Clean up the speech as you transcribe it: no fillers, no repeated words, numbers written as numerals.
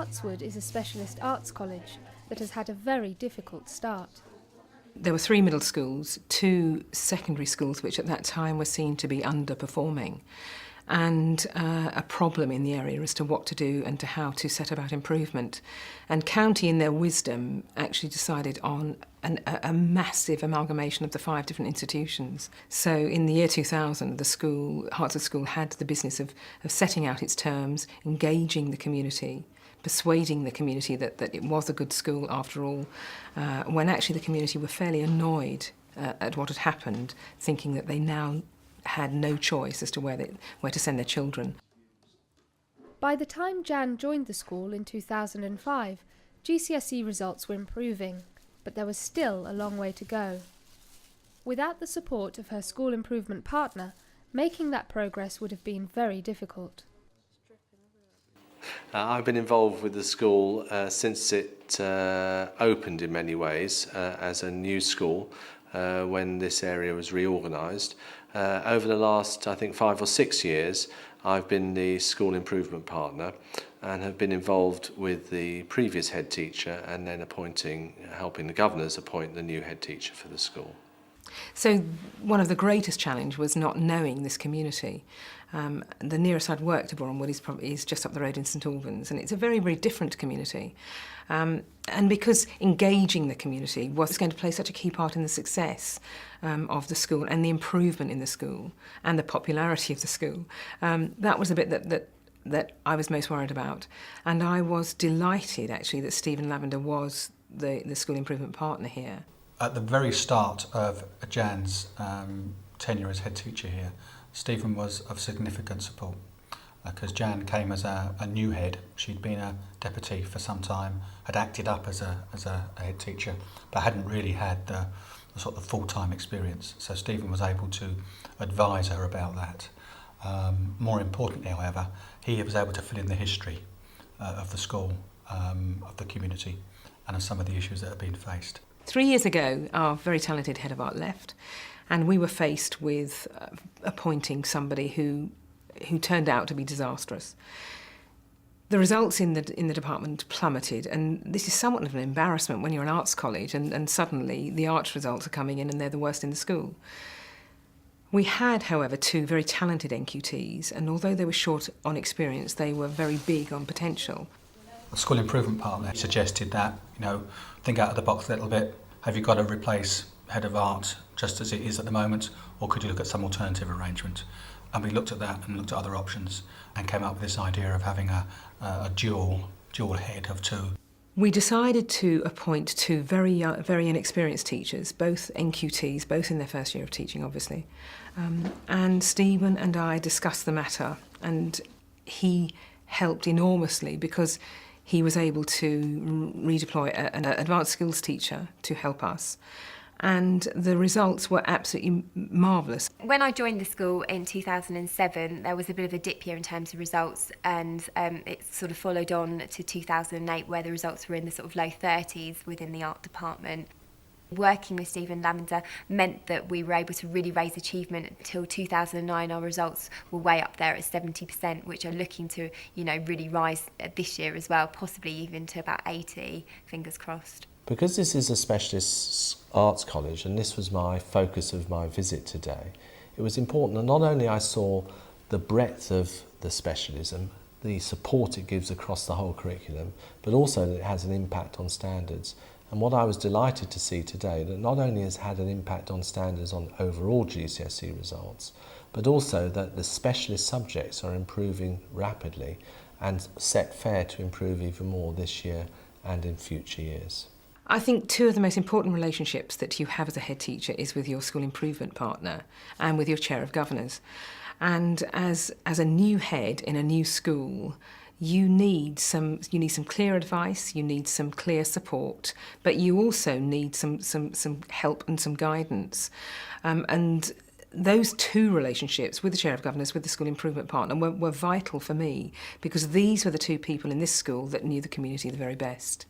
Hartswood is a specialist arts college that has had a very difficult start. There were 3 middle schools, 2 secondary schools which at that time were seen to be underperforming, and a problem in the area as to what to do and to how to set about improvement. And County, in their wisdom, actually decided on a massive amalgamation of the 5 different institutions. So in the year 2000, the school, Hartswood School, had the business of setting out its terms, engaging the community, persuading the community that it was a good school after all, when actually the community were fairly annoyed at what had happened, thinking that they now had no choice as to where to send their children. By the time Jan joined the school in 2005, GCSE results were improving, but there was still a long way to go. Without the support of her school improvement partner, making that progress would have been very difficult. I've been involved with the school since it opened in many ways as a new school when this area was reorganised. Over the last, I think, 5 or 6 years, I've been the school improvement partner and have been involved with the previous head teacher and then helping the governors appoint the new head teacher for the school. So one of the greatest challenges was not knowing this community. The nearest I'd worked to Borehamwood is just up the road in St Albans, and it's a very, very different community. And because engaging the community was going to play such a key part in the success of the school and the improvement in the school and the popularity of the school, that was the bit that I was most worried about. And I was delighted, actually, that Stephen Lavender was the school improvement partner here. At the very start of Jan's tenure as head teacher here, Stephen was of significant support because Jan came as a new head. She'd been a deputy for some time, had acted up as a head teacher, but hadn't really had the sort of full-time experience. So Stephen was able to advise her about that. More importantly, however, he was able to fill in the history of the school, of the community, and of some of the issues that have been faced. 3 years ago, our very talented head of art left, and we were faced with appointing somebody who turned out to be disastrous. The results in the department plummeted, and this is somewhat of an embarrassment when you're an arts college and suddenly the arts results are coming in and they're the worst in the school. We had, however, 2 very talented NQTs, and although they were short on experience, they were very big on potential. The school improvement partner suggested that, think out of the box a little bit. Have you got to replace head of art just as it is at the moment, or could you look at some alternative arrangement? And we looked at that and looked at other options and came up with this idea of having a dual head of 2. We decided to appoint 2 very inexperienced teachers, both NQTs, both in their first year of teaching, obviously. And Stephen and I discussed the matter, and he helped enormously because he was able to redeploy an advanced skills teacher to help us. And the results were absolutely marvellous. When I joined the school in 2007, there was a bit of a dip year in terms of results, and it sort of followed on to 2008, where the results were in the sort of low 30s within the art department. Working with Stephen Lavender meant that we were able to really raise achievement. Until 2009, our results were way up there at 70%, which are looking to, really rise this year as well, possibly even to about 80, fingers crossed. Because this is a specialist arts college, and this was my focus of my visit today, it was important that not only I saw the breadth of the specialism, the support it gives across the whole curriculum, but also that it has an impact on standards. And what I was delighted to see today, that not only has had an impact on standards on overall GCSE results, but also that the specialist subjects are improving rapidly and set fair to improve even more this year and in future years. I think 2 of the most important relationships that you have as a head teacher is with your school improvement partner and with your chair of governors. And as a new head in a new school, you need some clear advice, you need some clear support, but you also need some help and some guidance. And those 2 relationships with the chair of governors, with the school improvement partner, were vital for me, because these were the 2 people in this school that knew the community the very best.